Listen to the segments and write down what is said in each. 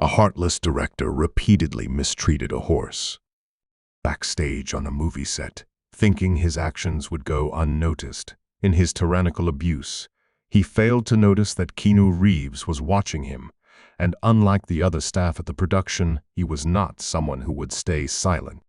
A heartless director repeatedly mistreated a horse. Backstage on a movie set, thinking his actions would go unnoticed, in his tyrannical abuse, he failed to notice that Keanu Reeves was watching him, and unlike the other staff at the production, he was not someone who would stay silent.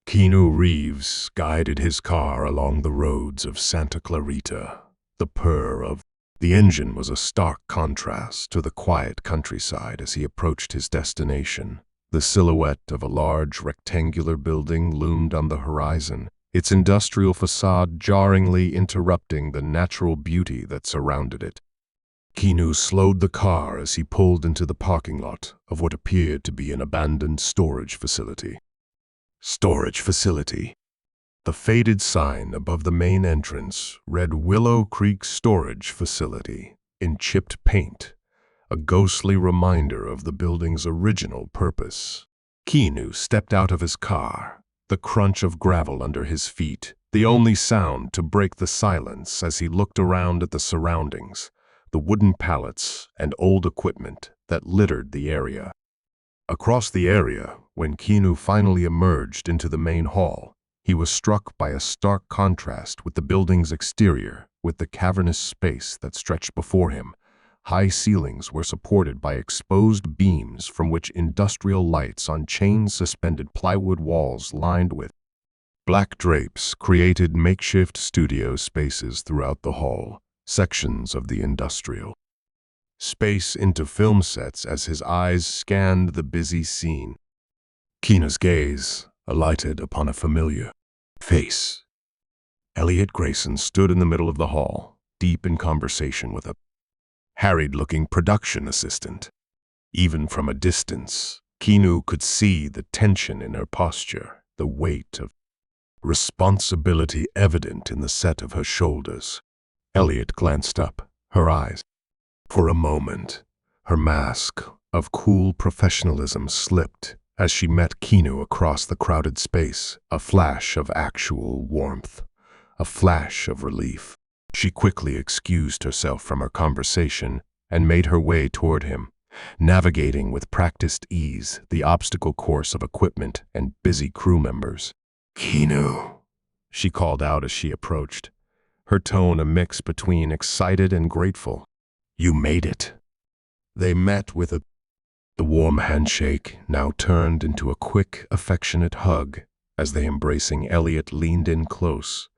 Keanu Reeves guided his car along the roads of Santa Clarita. The purr of the engine was a stark contrast to the quiet countryside as he approached his destination. The silhouette of a large rectangular building loomed on the horizon, its industrial facade jarringly interrupting the natural beauty that surrounded it. Keanu slowed the car as he pulled into the parking lot of what appeared to be an abandoned storage facility. Storage facility. The faded sign above the main entrance read Willow Creek Storage Facility in chipped paint, a ghostly reminder of the building's original purpose. Keanu stepped out of his car, the crunch of gravel under his feet, the only sound to break the silence as he looked around at the surroundings, the wooden pallets and old equipment that littered the area. Across the area, when Keanu finally emerged into the main hall, he was struck by a stark contrast with the building's exterior, with the cavernous space that stretched before him. High ceilings were supported by exposed beams from which industrial lights on chains suspended plywood walls lined with black drapes created makeshift studio spaces throughout the hall, sections of the industrial space into film sets as his eyes scanned the busy scene. Keanu's gaze alighted upon a familiar face. Elliot Grayson stood in the middle of the hall, deep in conversation with a harried-looking production assistant. Even from a distance, Keanu could see the tension in her posture, the weight of responsibility evident in the set of her shoulders. Elliot glanced up, her eyes. For a moment, her mask of cool professionalism slipped as she met Keanu across the crowded space, a flash of actual warmth, a flash of relief. She quickly excused herself from her conversation and made her way toward him, navigating with practiced ease the obstacle course of equipment and busy crew members. "Keanu," she called out as she approached, her tone a mix between excited and grateful. "You made it." They met with the warm handshake now turned into a quick, affectionate hug as they embracing Elliot leaned in close,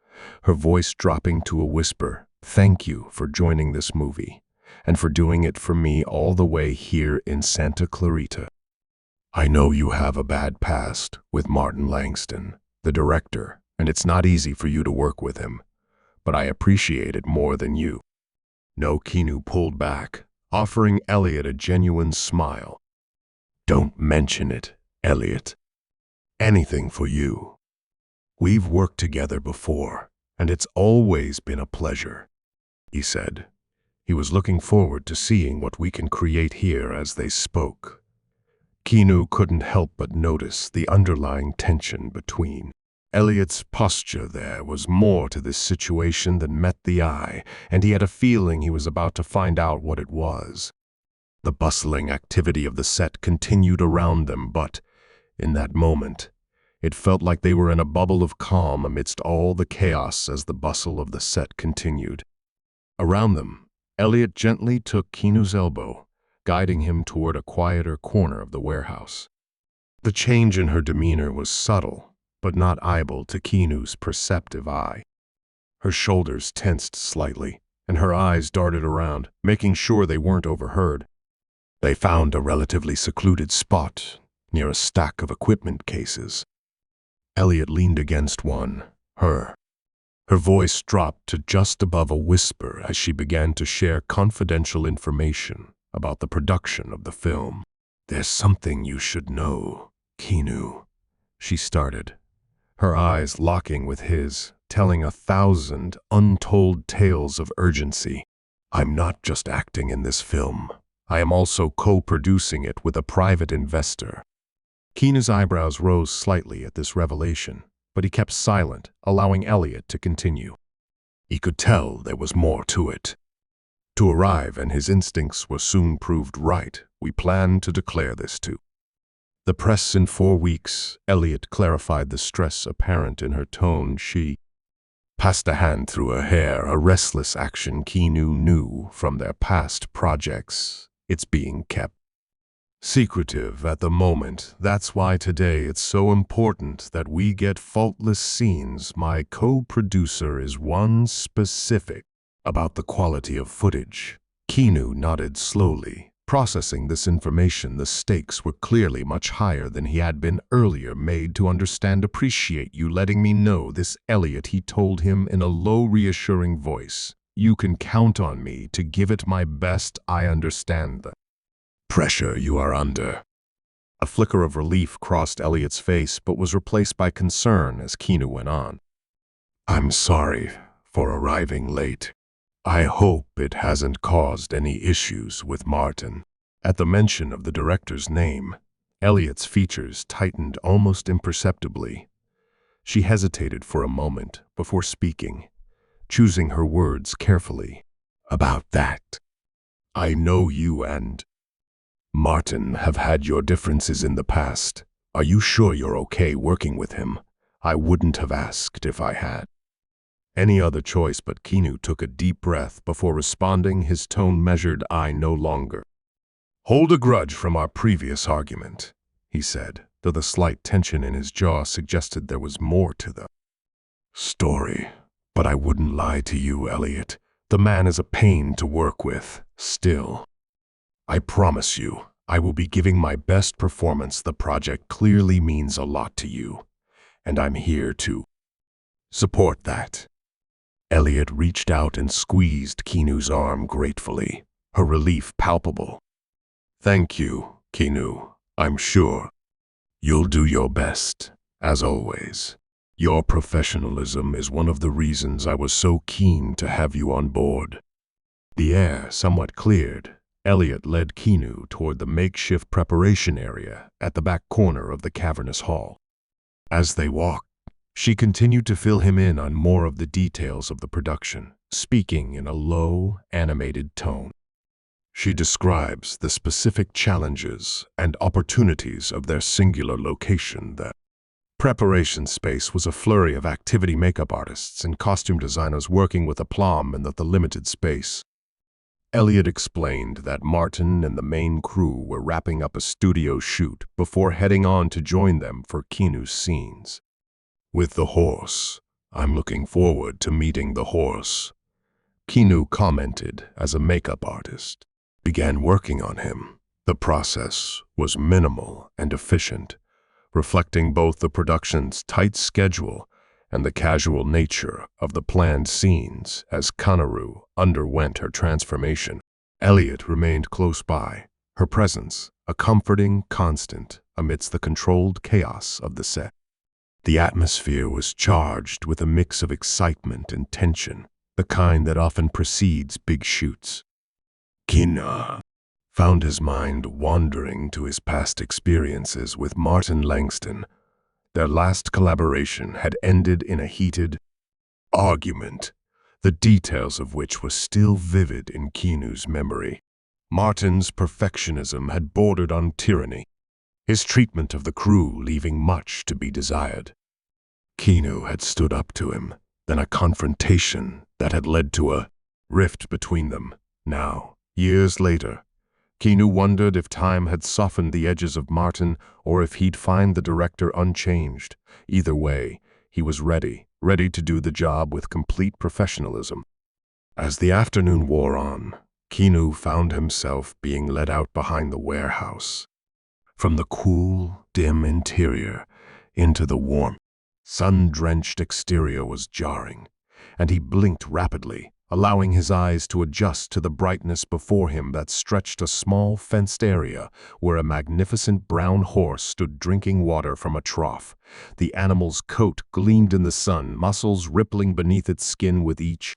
her voice dropping to a whisper. "Thank you for joining this movie, and for doing it for me all the way here in Santa Clarita. I know you have a bad past with Martin Langston, the director, and it's not easy for you to work with him, but I appreciate it more than you." No, Keanu pulled back, offering Elliot a genuine smile. "Don't mention it, Elliot. Anything for you. We've worked together before, and it's always been a pleasure," he said. He was looking forward to seeing what we can create here as they spoke. Keanu couldn't help but notice the underlying tension between Elliot's posture. There was more to this situation than met the eye, and he had a feeling he was about to find out what it was. The bustling activity of the set continued around them, but, in that moment, it felt like they were in a bubble of calm amidst all the chaos as the bustle of the set continued. Around them, Elliot gently took Keanu's elbow, guiding him toward a quieter corner of the warehouse. The change in her demeanor was subtle, but not audible to Keanu's perceptive eye. Her shoulders tensed slightly, and her eyes darted around, making sure they weren't overheard. They found a relatively secluded spot near a stack of equipment cases. Elliot leaned against one, her voice dropped to just above a whisper as she began to share confidential information about the production of the film. "There's something you should know, Keanu," she started, her eyes locking with his, telling 1,000 untold tales of urgency. "I'm not just acting in this film. I am also co-producing it with a private investor." Keanu's eyebrows rose slightly at this revelation, but he kept silent, allowing Elliot to continue. He could tell there was more to it. To arrive, and his instincts were soon proved right. We plan to declare this to the press in 4 weeks. Elliot clarified the stress apparent in her tone. She passed a hand through her hair, a restless action Keanu knew from their past projects. It's being kept secretive at the moment. That's why today it's so important that we get faultless scenes. My co-producer is one specific about the quality of footage. Keanu nodded slowly. Processing this information, the stakes were clearly much higher than he had been earlier made to understand. Appreciate you letting me know this, Elliot, he told him in a low, reassuring voice. You can count on me to give it my best. I understand the pressure you are under. A flicker of relief crossed Elliot's face, but was replaced by concern as Keanu went on. I'm sorry for arriving late. I hope it hasn't caused any issues with Martin. At the mention of the director's name, Elliot's features tightened almost imperceptibly. She hesitated for a moment before speaking, choosing her words carefully. About that, I know you and Martin have had your differences in the past. Are you sure you're okay working with him? I wouldn't have asked if I had any other choice, but Keanu took a deep breath before responding, his tone measured. I no longer hold a grudge from our previous argument, he said, though the slight tension in his jaw suggested there was more to the story. But I wouldn't lie to you, Elliot. The man is a pain to work with. Still, I promise you, I will be giving my best performance. The project clearly means a lot to you, and I'm here to support that. Elliot reached out and squeezed Keanu's arm gratefully, her relief palpable. Thank you, Keanu. I'm sure you'll do your best, as always. Your professionalism is one of the reasons I was so keen to have you on board. The air somewhat cleared. Elliot led Keanu toward the makeshift preparation area at the back corner of the cavernous hall. As they walked, she continued to fill him in on more of the details of the production, speaking in a low, animated tone. She describes the specific challenges and opportunities of their singular location. The preparation space was a flurry of activity, makeup artists and costume designers working with aplomb in the limited space. Elliot explained that Martin and the main crew were wrapping up a studio shoot before heading on to join them for Keanu's scenes. With the horse, I'm looking forward to meeting the horse, Keanu commented as a makeup artist began working on him. The process was minimal and efficient, reflecting both the production's tight schedule and the casual nature of the planned scenes. As Keanu underwent her transformation, Elliot remained close by, her presence a comforting constant amidst the controlled chaos of the set. The atmosphere was charged with a mix of excitement and tension, the kind that often precedes big shoots. Keanu found his mind wandering to his past experiences with Martin Langston. Their last collaboration had ended in a heated argument, the details of which were still vivid in Keanu's memory. Martin's perfectionism had bordered on tyranny, his treatment of the crew leaving much to be desired. Keanu had stood up to him, then a confrontation that had led to a rift between them. Now, years later, Keanu wondered if time had softened the edges of Martin or if he'd find the director unchanged. Either way, he was ready to do the job with complete professionalism. As the afternoon wore on, Keanu found himself being led out behind the warehouse. From the cool, dim interior into the warm, sun-drenched exterior was jarring, and he blinked rapidly, allowing his eyes to adjust to the brightness before him that stretched a small fenced area where a magnificent brown horse stood drinking water from a trough. The animal's coat gleamed in the sun, muscles rippling beneath its skin with each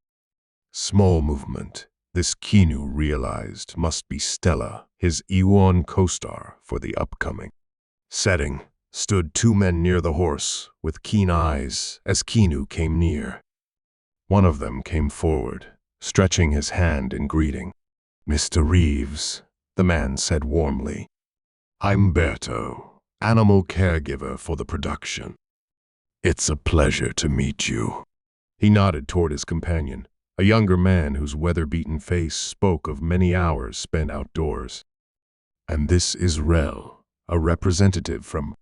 small movement. This, Keanu realized, must be Stella, his Ewan co-star for the upcoming setting. Stood 2 men near the horse, with keen eyes as Keanu came near. One of them came forward, stretching his hand in greeting. "Mr. Reeves," the man said warmly. "I'm Berto, animal caregiver for the production. It's a pleasure to meet you." He nodded toward his companion, a younger man whose weather-beaten face spoke of many hours spent outdoors. "And this is Rel, a representative from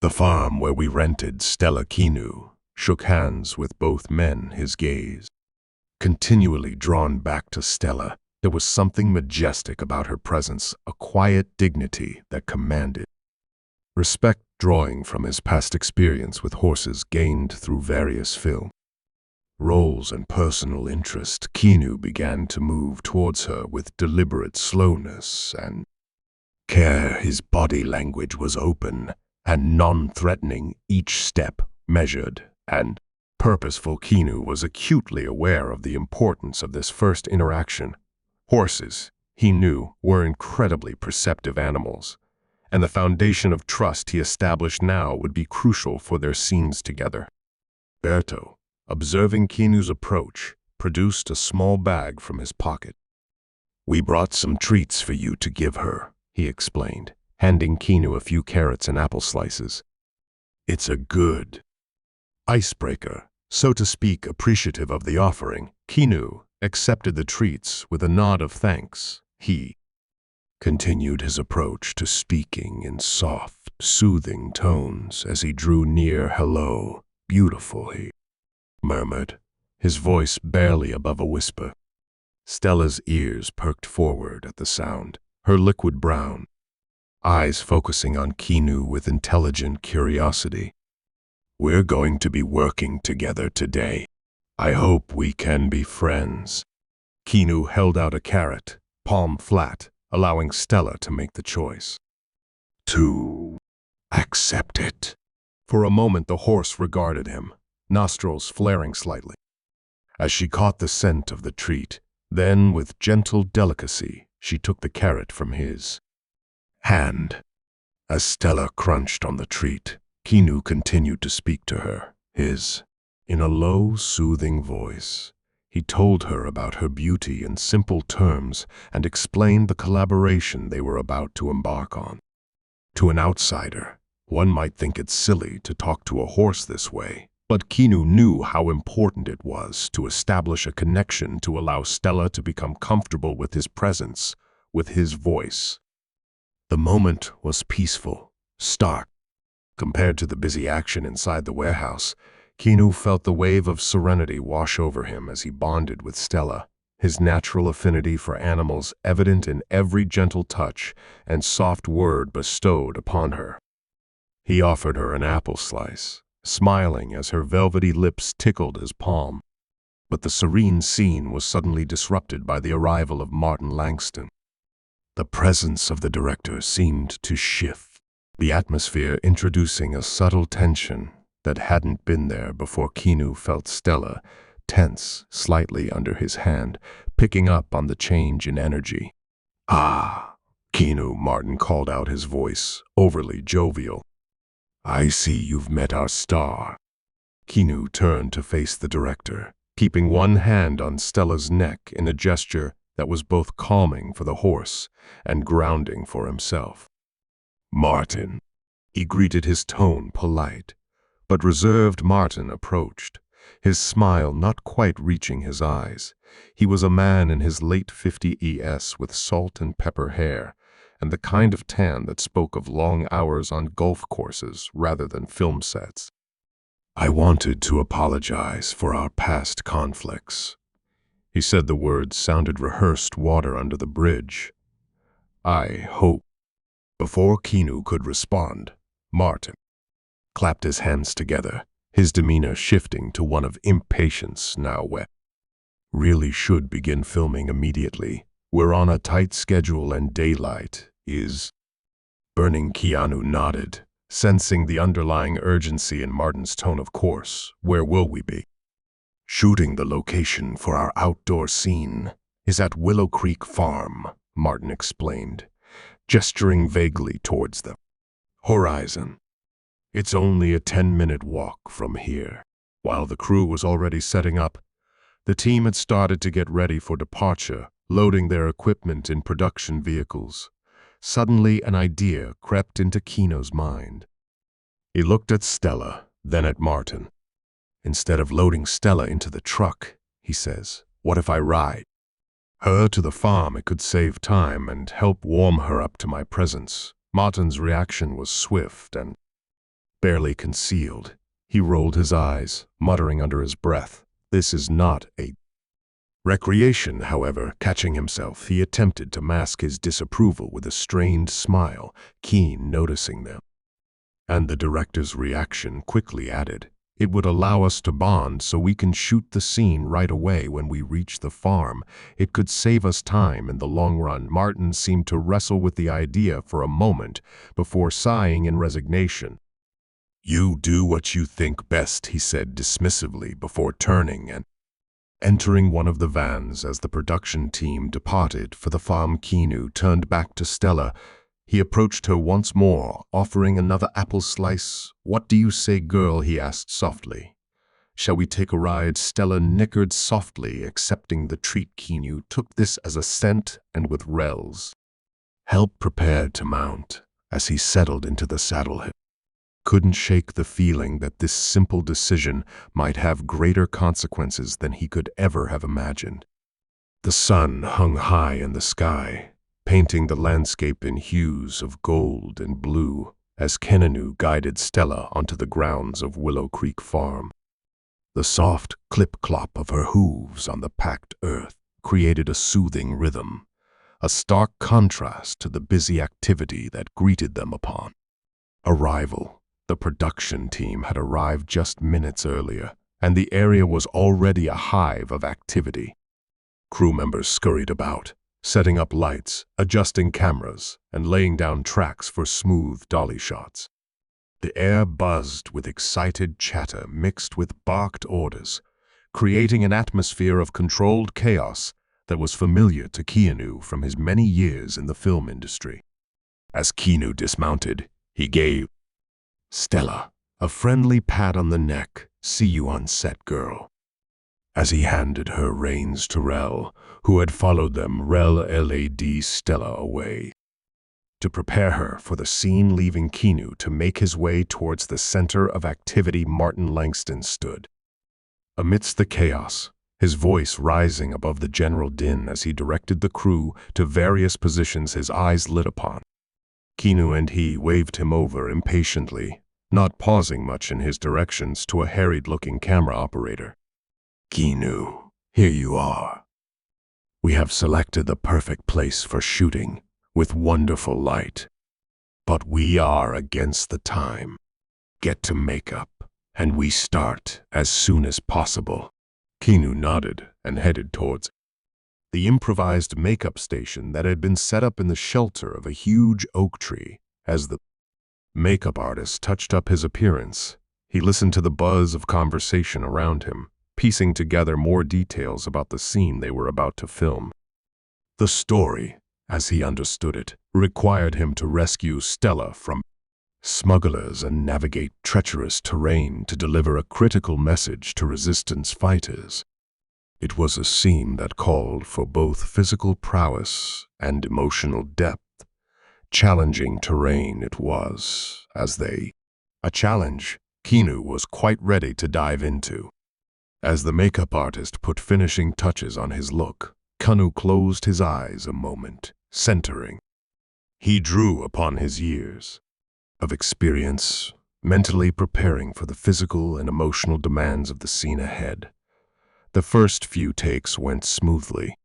the farm where we rented." Stella Keanu shook hands with both men, his gaze continually drawn back to Stella. There was something majestic about her presence, a quiet dignity that commanded respect, drawing from his past experience with horses gained through various film roles and personal interest. Keanu began to move towards her with deliberate slowness and care. His body language was open and non-threatening, each step measured and purposeful. Keanu was acutely aware of the importance of this first interaction. Horses, he knew, were incredibly perceptive animals, and the foundation of trust he established now would be crucial for their scenes together. Berto, observing Keanu's approach, produced a small bag from his pocket. "We brought some treats for you to give her," he explained, handing Keanu a few carrots and apple slices. "It's a good icebreaker." So to speak, appreciative of the offering, Keanu accepted the treats with a nod of thanks. He continued his approach to speaking in soft, soothing tones as he drew near. "Hello, beautiful," he murmured, his voice barely above a whisper. Stella's ears perked forward at the sound, her liquid brown eyes focusing on Keanu with intelligent curiosity. "We're going to be working together today. I hope we can be friends." Keanu held out a carrot, palm flat, allowing Stella to make the choice. "To accept it." For a moment the horse regarded him, nostrils flaring slightly, as she caught the scent of the treat. Then, with gentle delicacy, she took the carrot from his hand. As Stella crunched on the treat, Keanu continued to speak to her, in a low, soothing voice. He told her about her beauty in simple terms and explained the collaboration they were about to embark on. To an outsider, one might think it silly to talk to a horse this way, but Keanu knew how important it was to establish a connection to allow Stella to become comfortable with his presence, with his voice. The moment was peaceful, stark. Compared to the busy action inside the warehouse, Keanu felt the wave of serenity wash over him as he bonded with Stella, his natural affinity for animals evident in every gentle touch and soft word bestowed upon her. He offered her an apple slice, smiling as her velvety lips tickled his palm. But the serene scene was suddenly disrupted by the arrival of Martin Langston. The presence of the director seemed to shift the atmosphere, introducing a subtle tension that hadn't been there before. Keanu felt Stella tense slightly under his hand, picking up on the change in energy. "Ah, Keanu," Martin called out, his voice overly jovial. "I see you've met our star." Keanu turned to face the director, keeping one hand on Stella's neck in a gesture that was both calming for the horse and grounding for himself. "Martin." He greeted, his tone polite, but reserved. Martin approached, his smile not quite reaching his eyes. He was a man in his late 50s with salt and pepper hair, and the kind of tan that spoke of long hours on golf courses rather than film sets. "I wanted to apologize for our past conflicts." He said the words sounded rehearsed water under the bridge. "I hope." Before Keanu could respond, Martin clapped his hands together, his demeanor shifting to one of impatience. "Now we really should begin filming immediately. We're on a tight schedule and daylight is burning." Keanu nodded, sensing the underlying urgency in Martin's tone. "Of course. Where will we be?" "Shooting. The location for our outdoor scene is at Willow Creek Farm," Martin explained, gesturing vaguely towards the horizon. "It's only a 10-minute walk from here." While the crew was already setting up, The team had started to get ready for departure, loading their equipment in production vehicles. Suddenly, an idea crept into Keanu's mind. He looked at Stella, then at Martin. "Instead of loading Stella into the truck," he says, "what if I ride her to the farm? It could save time and help warm her up to my presence." Martin's reaction was swift and barely concealed. He rolled his eyes, muttering under his breath, "This is not a recreation." However, catching himself, he attempted to mask his disapproval with a strained smile, Keen noticing them. And the director's reaction quickly added, "It would allow us to bond so we can shoot the scene right away when we reach the farm. It could save us time in the long run." Martin seemed to wrestle with the idea for a moment before sighing in resignation. "You do what you think best," he said dismissively before turning and entering one of the vans. As the production team departed for the farm, Keanu turned back to Stella. He approached her once more, offering another apple slice. "What do you say, girl?" he asked softly. "Shall we take a ride?" Stella nickered softly, accepting the treat. Keanu took this as a scent, and with Rel's help prepared to mount. As he settled into the saddle, he couldn't shake the feeling that this simple decision might have greater consequences than he could ever have imagined. The sun hung high in the sky, painting the landscape in hues of gold and blue as Keanu guided Stella onto the grounds of Willow Creek Farm. The soft clip-clop of her hooves on the packed earth created a soothing rhythm, a stark contrast to the busy activity that greeted them upon arrival. The production team had arrived just minutes earlier, and the area was already a hive of activity. Crew members scurried about, setting up lights, adjusting cameras, and laying down tracks for smooth dolly shots. The air buzzed with excited chatter mixed with barked orders, creating an atmosphere of controlled chaos that was familiar to Keanu from his many years in the film industry. As Keanu dismounted, he gave Stella a friendly pat on the neck. "See you on set, girl." As he handed her reins to Rel, who had followed them, Rel led Stella away to prepare her for the scene, leaving Keanu to make his way towards the center of activity. Martin Langston stood amidst the chaos, his voice rising above the general din as he directed the crew to various positions his eyes lit upon. Keanu and he waved him over impatiently, not pausing much in his directions to a harried-looking camera operator. "Keanu, here you are. We have selected the perfect place for shooting, with wonderful light. But we are against the time. Get to makeup, and we start as soon as possible." Keanu nodded and headed towards the improvised makeup station that had been set up in the shelter of a huge oak tree. As the makeup artist touched up his appearance, he listened to the buzz of conversation around him, piecing together more details about the scene they were about to film. The story, as he understood it, required him to rescue Stella from smugglers and navigate treacherous terrain to deliver a critical message to resistance fighters. It was a scene that called for both physical prowess and emotional depth. Challenging terrain it was, a challenge Keanu was quite ready to dive into. As the makeup artist put finishing touches on his look, Keanu closed his eyes a moment, centering. He drew upon his years of experience, mentally preparing for the physical and emotional demands of the scene ahead. The first few takes went smoothly.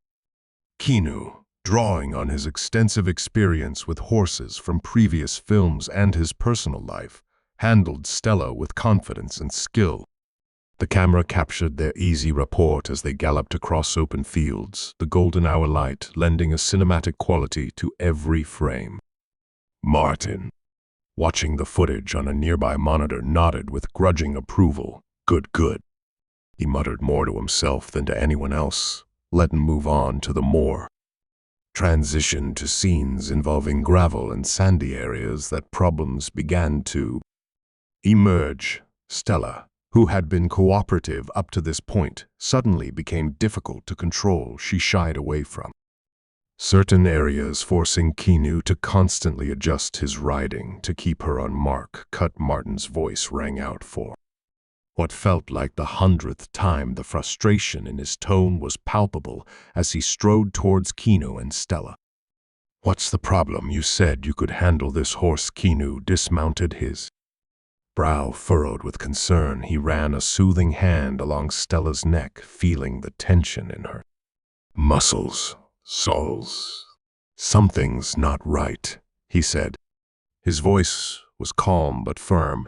Keanu, drawing on his extensive experience with horses from previous films and his personal life, handled Stella with confidence and skill. The camera captured their easy rapport as they galloped across open fields, the golden hour light lending a cinematic quality to every frame. Martin, watching the footage on a nearby monitor, nodded with grudging approval. Good. He muttered more to himself than to anyone else, letting move on to the more transition to scenes involving gravel and sandy areas that problems began to emerge. Stella, who had been cooperative up to this point, suddenly became difficult to control. She shied away from certain areas, forcing Keanu to constantly adjust his riding to keep her on mark. Cut. Martin's voice rang out for what felt like the 100th time. The frustration in his tone was palpable as he strode towards Keanu and Stella. "What's the problem? You said you could handle this horse." Keanu dismounted, his brow furrowed with concern. He ran a soothing hand along Stella's neck, feeling the tension in her muscles. "Souls. Something's not right," he said. His voice was calm but firm.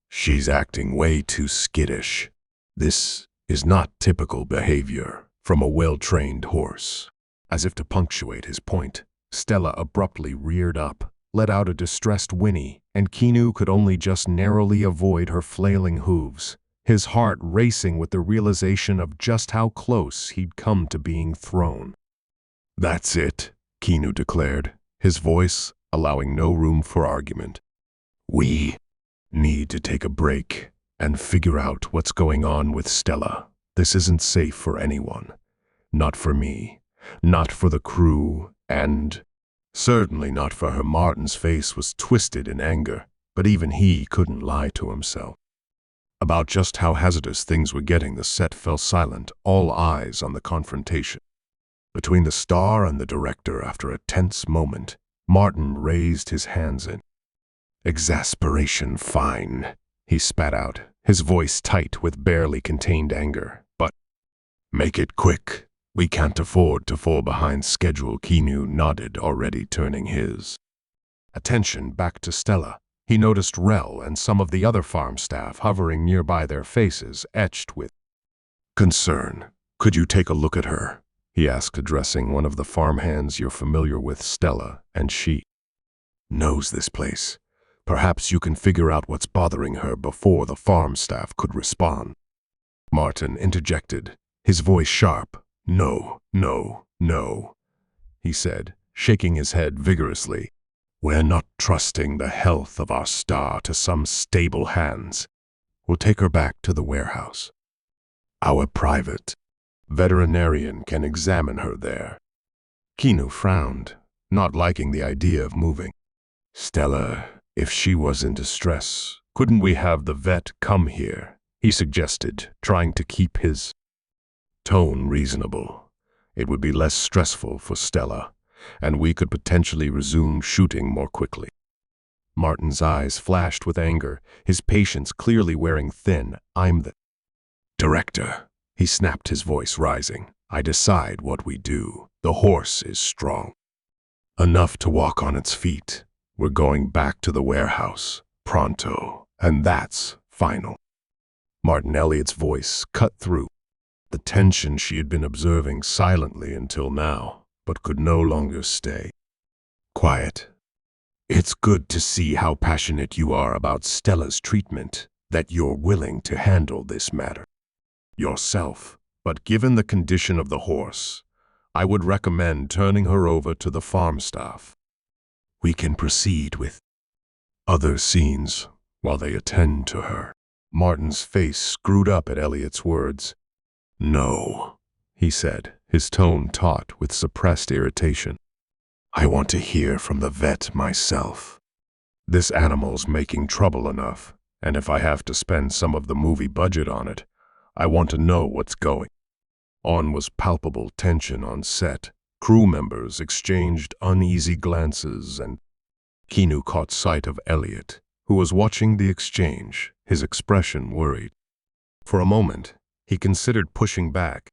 "She's acting way too skittish. This is not typical behavior from a well-trained horse." As if to punctuate his point, Stella abruptly reared up, let out a distressed whinny, and Keanu could only just narrowly avoid her flailing hooves, his heart racing with the realization of just how close he'd come to being thrown. "That's it," Keanu declared, his voice allowing no room for argument. "We need to take a break and figure out what's going on with Stella. This isn't safe for anyone. Not for me, not for the crew, and certainly not for her." Martin's face was twisted in anger, but even he couldn't lie to himself about just how hazardous things were getting. The set fell silent, all eyes on the confrontation between the star and the director. After a tense moment, Martin raised his hands in exasperation. "Fine," he spat out, his voice tight with barely contained anger. "But make it quick. We can't afford to fall behind schedule." Keanu nodded, already turning his attention back to Stella. He noticed Rel and some of the other farm staff hovering nearby, their faces etched with concern. "Could you take a look at her?" he asked, addressing one of the farmhands. "You're familiar with Stella, and she knows this place. Perhaps you can figure out what's bothering her." Before the farm staff could respond, Martin interjected, his voice sharp. "No, no, no," he said, shaking his head vigorously. "We're not trusting the health of our star to some stable hands. We'll take her back to the warehouse. Our private veterinarian can examine her there." Keanu frowned, not liking the idea of moving Stella. "If she was in distress, couldn't we have the vet come here?" he suggested, trying to keep his tone reasonable. "It would be less stressful for Stella, and we could potentially resume shooting more quickly." Martin's eyes flashed with anger, his patience clearly wearing thin. "I'm the director," he snapped, his voice rising. "I decide what we do. The horse is strong enough to walk on its feet. We're going back to the warehouse, pronto, and that's final." Martin Elliott's voice cut through the tension she had been observing silently until now, but could no longer stay quiet. "It's good to see how passionate you are about Stella's treatment, that you're willing to handle this matter yourself. But given the condition of the horse, I would recommend turning her over to the farm staff. We can proceed with other scenes while they attend to her." Martin's face screwed up at Elliott's words. "No," he said, his tone taut with suppressed irritation. "I want to hear from the vet myself. This animal's making trouble enough, and if I have to spend some of the movie budget on it, I want to know what's going on." Was palpable tension on set. Crew members exchanged uneasy glances, and Keanu caught sight of Elliot, who was watching the exchange, his expression worried. For a moment, he considered pushing back.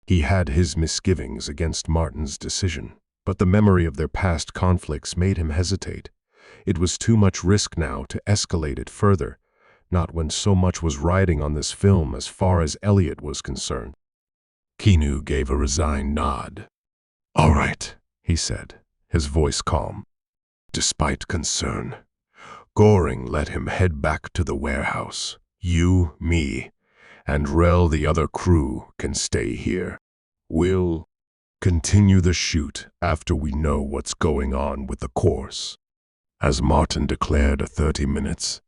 He had his misgivings against Martin's decision, but the memory of their past conflicts made him hesitate. It was too much risk now to escalate it further, not when so much was riding on this film as far as Elliot was concerned. Keanu gave a resigned nod. "All right," he said, his voice calm. Despite concern, Goring let him head back to the warehouse. You, me, and Rel, the other crew, can stay here. We'll continue the shoot after we know what's going on with the course." As Martin declared a 30 minutes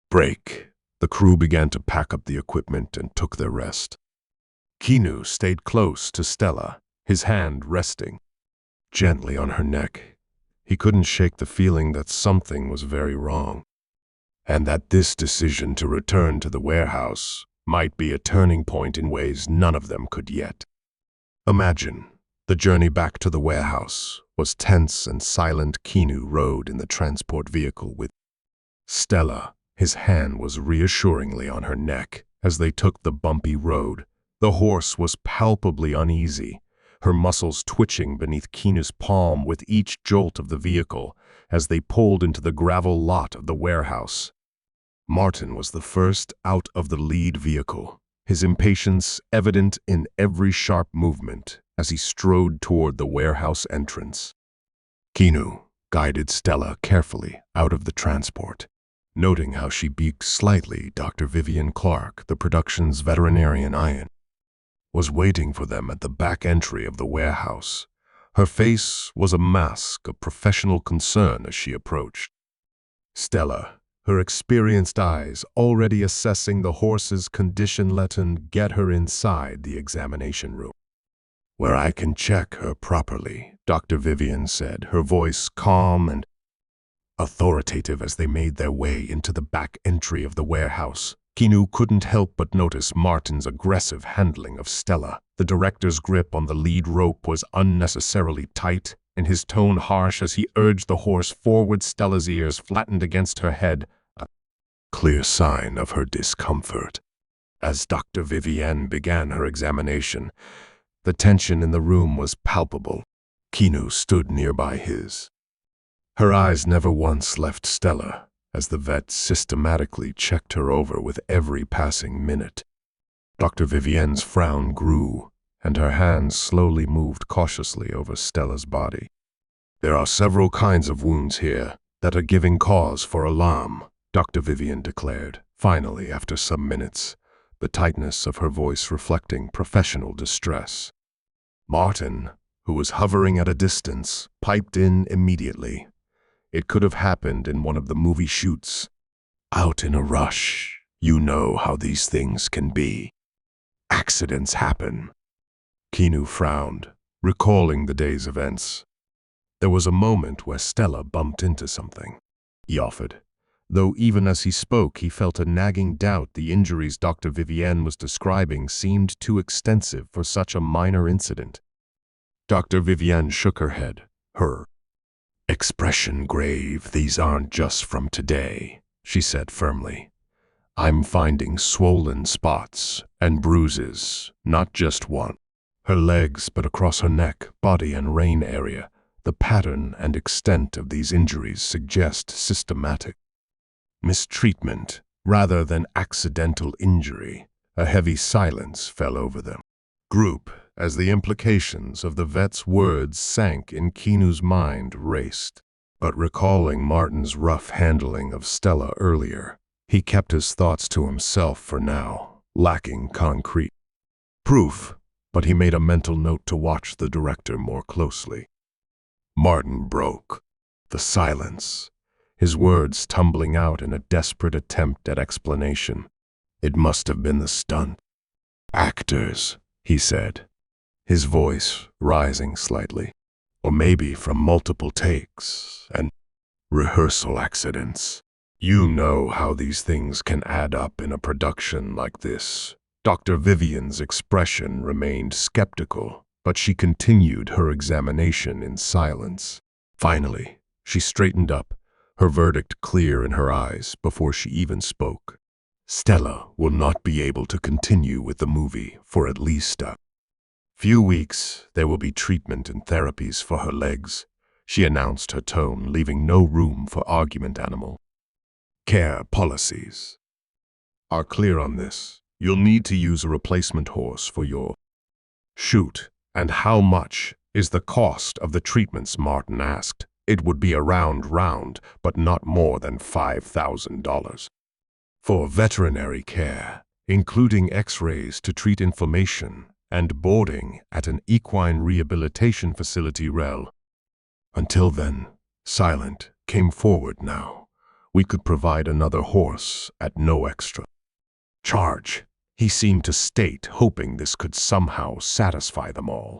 break, The crew began to pack up the equipment and took their rest. Keanu stayed close to Stella, his hand resting gently on her neck. He couldn't shake the feeling that something was very wrong, and that this decision to return to the warehouse might be a turning point in ways none of them could yet imagine. The journey back to the warehouse was tense and silent. Keanu rode in the transport vehicle with Stella. His hand was reassuringly on her neck as they took the bumpy road. The horse was palpably uneasy, her muscles twitching beneath Keanu's palm with each jolt of the vehicle as they pulled into the gravel lot of the warehouse. Martin was the first out of the lead vehicle, his impatience evident in every sharp movement as he strode toward the warehouse entrance. Keanu guided Stella carefully out of the transport, noting how she beaked slightly. Dr. Vivian Clark, the production's veterinarian, was waiting for them at the back entry of the warehouse. Her face was a mask of professional concern as she approached. Stella, her experienced eyes already assessing the horse's condition, let him get her inside the examination room, where I can check her properly, Dr. Vivian said, her voice calm and authoritative as they made their way into the back entry of the warehouse. Keanu couldn't help but notice Martin's aggressive handling of Stella. The director's grip on the lead rope was unnecessarily tight, and his tone harsh as he urged the horse forward. Stella's ears flattened against her head, a clear sign of her discomfort. As Dr. Vivian began her examination, the tension in the room was palpable. Keanu stood nearby her eyes never once left Stella, as the vet systematically checked her over with every passing minute. Dr. Vivian's frown grew, and her hands slowly moved cautiously over Stella's body. There are several kinds of wounds here that are giving cause for alarm, Dr. Vivian declared, finally after some minutes, the tightness of her voice reflecting professional distress. Martin, who was hovering at a distance, piped in immediately. It could have happened in one of the movie shoots. Out in a rush, you know how these things can be. Accidents happen. Keanu frowned, recalling the day's events. There was a moment where Stella bumped into something, he offered, though even as he spoke he felt a nagging doubt the injuries Dr. Vivian was describing seemed too extensive for such a minor incident. Dr. Vivian shook her head, her expression grave. These aren't just from today, she said firmly. I'm finding swollen spots and bruises, not just one. Her legs, but across her neck, body, and rein area. The pattern and extent of these injuries suggest systematic mistreatment rather than accidental injury. A heavy silence fell over the group as the implications of the vet's words sank in. Keanu's mind raced, but recalling Martin's rough handling of Stella earlier, he kept his thoughts to himself for now, lacking concrete proof, but he made a mental note to watch the director more closely. Martin broke the silence, his words tumbling out in a desperate attempt at explanation. It must have been the stunt actors, he said, his voice rising slightly. Or maybe from multiple takes and rehearsal accidents. You know how these things can add up in a production like this. Dr. Vivian's expression remained skeptical, but she continued her examination in silence. Finally, she straightened up, her verdict clear in her eyes before she even spoke. Stella will not be able to continue with the movie for at least a few weeks. There will be treatment and therapies for her legs, she announced, her tone leaving no room for argument. Animal care policies are clear on this. You'll need to use a replacement horse for your shoot. And how much is the cost of the treatments? Martin asked. It would be around, but not more than $5,000. For veterinary care, including x-rays to treat inflammation and boarding at an equine rehabilitation facility. Until then, Silent came forward now. We could provide another horse at no extra Charge, he seemed to state, hoping this could somehow satisfy them all.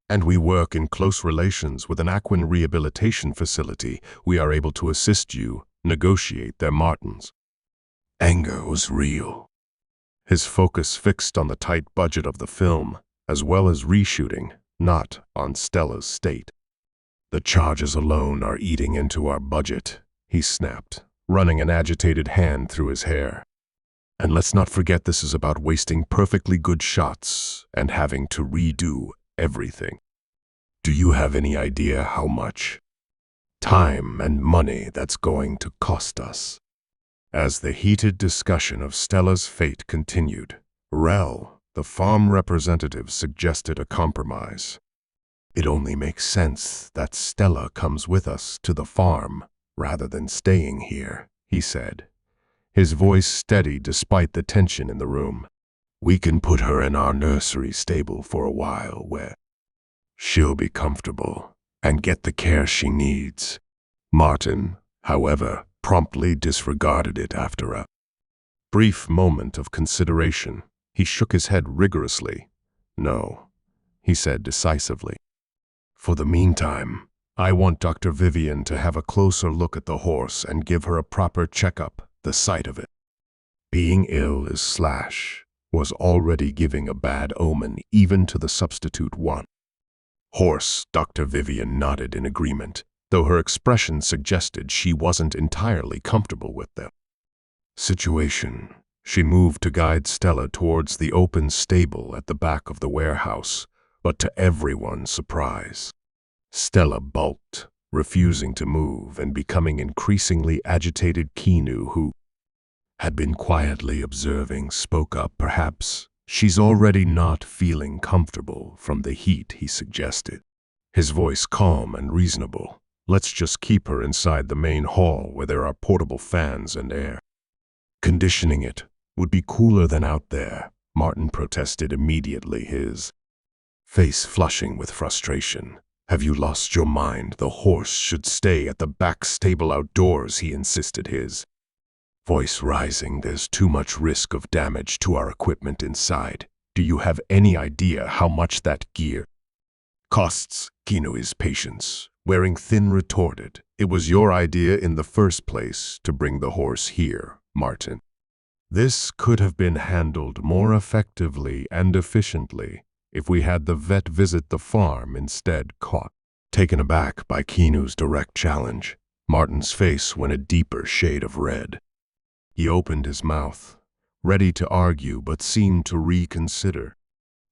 And we work in close relations with an equine rehabilitation facility. We are able to assist you negotiate their Martins. Anger was real. His focus fixed on the tight budget of the film, as well as reshooting, not on Stella's state. The charges alone are eating into our budget, he snapped, running an agitated hand through his hair. And let's not forget this is about wasting perfectly good shots and having to redo everything. Do you have any idea how much time and money that's going to cost us? As the heated discussion of Stella's fate continued, Rel, the farm representative, suggested a compromise. It only makes sense that Stella comes with us to the farm rather than staying here, he said, his voice steady despite the tension in the room. We can put her in our nursery stable for a while where she'll be comfortable and get the care she needs. Martin, however, promptly disregarded it after a brief moment of consideration. He shook his head rigorously. No, he said decisively. For the meantime, I want Dr. Vivian to have a closer look at the horse and give her a proper checkup. The sight of it being ill was already giving a bad omen even to the substitute one. Horse, Dr. Vivian nodded in agreement, though her expression suggested she wasn't entirely comfortable with the situation. She moved to guide Stella towards the open stable at the back of the warehouse, but to everyone's surprise, Stella balked, refusing to move and becoming increasingly agitated. Keanu, who had been quietly observing, spoke up. Perhaps she's already not feeling comfortable from the heat, he suggested, his voice calm and reasonable. Let's just keep her inside the main hall where there are portable fans and air conditioning. It would be cooler than out there, Martin protested immediately, his face flushing with frustration. Have you lost your mind? The horse should stay at the back stable outdoors, he insisted, his voice rising. There's too much risk of damage to our equipment inside. Do you have any idea how much that gear costs? Keanu's patience wearing thin retorted. It was your idea in the first place to bring the horse here, Martin. This could have been handled more effectively and efficiently if we had the vet visit the farm instead. Caught, taken aback by Keanu's direct challenge, Martin's face went a deeper shade of red. He opened his mouth, ready to argue, but seemed to reconsider.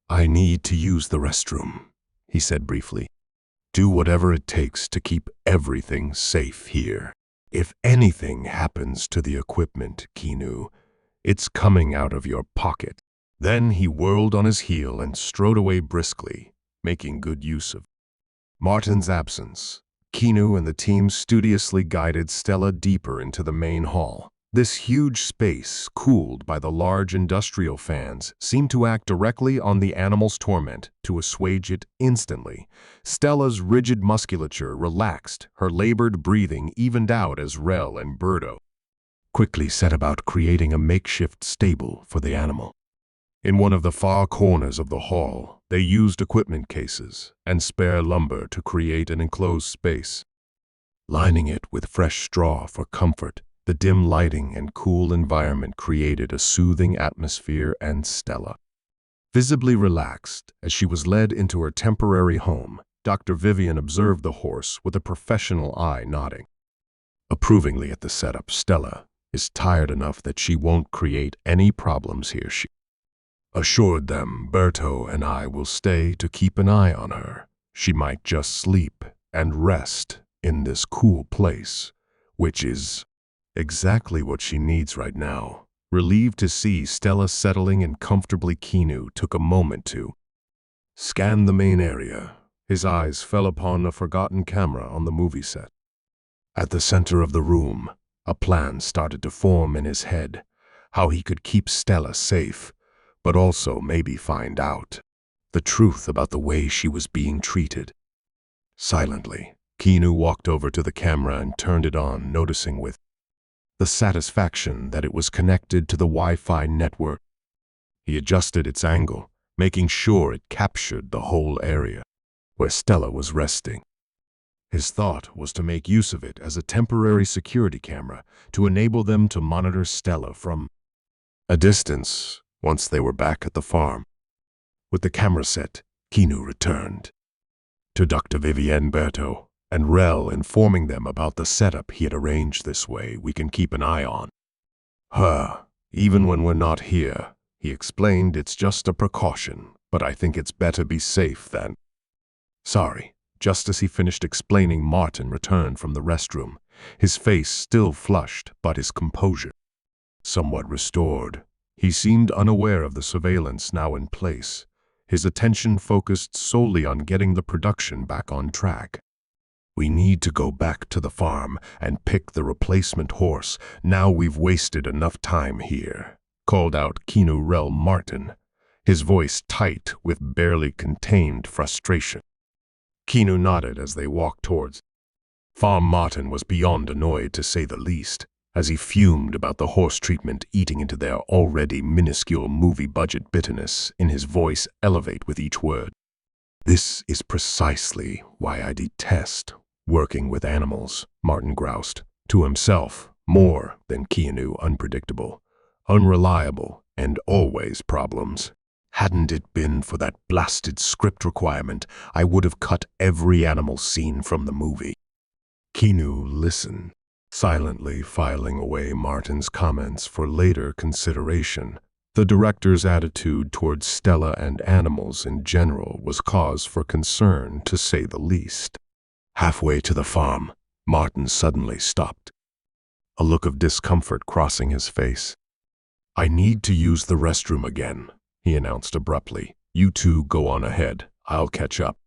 I need to use the restroom, he said briefly. Do whatever it takes to keep everything safe here. If anything happens to the equipment, Keanu, it's coming out of your pocket. Then he whirled on his heel and strode away briskly, making good use of Martin's absence. Keanu and the team studiously guided Stella deeper into the main hall. This huge space, cooled by the large industrial fans, seemed to act directly on the animal's torment to assuage it instantly. Stella's rigid musculature relaxed, her labored breathing evened out as Rel and Birdo quickly set about creating a makeshift stable for the animal. In one of the far corners of the hall, they used equipment cases and spare lumber to create an enclosed space, lining it with fresh straw for comfort. The dim lighting and cool environment created a soothing atmosphere, and Stella, visibly relaxed as she was led into her temporary home, Dr. Vivian observed the horse with a professional eye, nodding approvingly at the setup. Stella is tired enough that she won't create any problems here, she assured them. Berto and I will stay to keep an eye on her. She might just sleep and rest in this cool place, which is exactly what she needs right now. Relieved to see Stella settling in comfortably, Keanu took a moment to scan the main area. His eyes fell upon a forgotten camera on the movie set. At the center of the room, a plan started to form in his head, how he could keep Stella safe, but also maybe find out the truth about the way she was being treated. Silently, Keanu walked over to the camera and turned it on, noticing with the satisfaction that it was connected to the Wi-Fi network. He adjusted its angle, making sure it captured the whole area where Stella was resting. His thought was to make use of it as a temporary security camera to enable them to monitor Stella from a distance once they were back at the farm. With the camera set, Keanu returned to Dr. Vivienne Berto and Rel, informing them about the setup he had arranged. This way we can keep an eye on her, even when we're not here. He explained, it's just a precaution, but I think it's better be safe than sorry. Just as he finished explaining, Martin returned from the restroom, his face still flushed, but his composure somewhat restored. He seemed unaware of the surveillance now in place, his attention focused solely on getting the production back on track. We need to go back to the farm and pick the replacement horse. Now we've wasted enough time here, called out Keanu Rel Martin, his voice tight with barely contained frustration. Keanu nodded as they walked towards farm. Martin was beyond annoyed, to say the least, as he fumed about the horse treatment eating into their already minuscule movie budget. Bitterness in his voice elevate with each word. This is precisely why I detest working with animals, Martin groused to himself, more than Keanu. Unpredictable, unreliable, and always problems. Hadn't it been for that blasted script requirement, I would have cut every animal scene from the movie. Keanu listened, silently filing away Martin's comments for later consideration. The director's attitude towards Stella and animals in general was cause for concern, to say the least. Halfway to the farm, Martin suddenly stopped, a look of discomfort crossing his face. I need to use the restroom again, he announced abruptly. You two go on ahead, I'll catch up.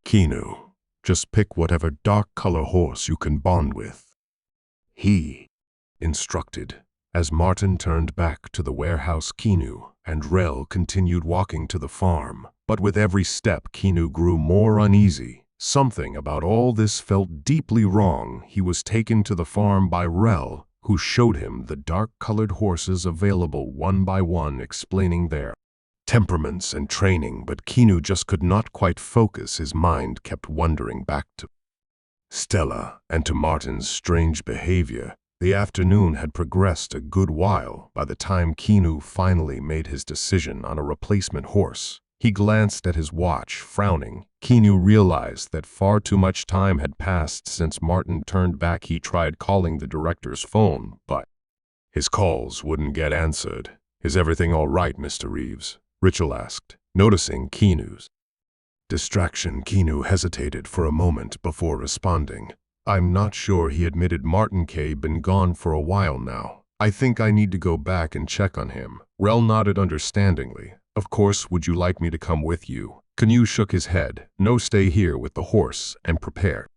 Keanu, just pick whatever dark color horse you can bond with, he instructed. As Martin turned back to the warehouse, Keanu and Rel continued walking to the farm, but with every step Keanu grew more uneasy. Something about all this felt deeply wrong. He was taken to the farm by Rel, who showed him the dark-colored horses available one by one, explaining their temperaments and training, but Keanu just could not quite focus. His mind kept wandering back to Stella and to Martin's strange behavior. The afternoon had progressed a good while by the time Keanu finally made his decision on a replacement horse. He glanced at his watch, frowning. Keanu realized that far too much time had passed since Martin turned back. He tried calling the director's phone, but his calls wouldn't get answered. Is everything all right, Mr. Reeves? Richel asked, noticing Keanu's distraction. Keanu hesitated for a moment before responding. I'm not sure, he admitted. Martin K. been gone for a while now. I think I need to go back and check on him. Rel nodded understandingly. Of course, would you like me to come with you? Keanu shook his head. No, stay here with the horse and prepare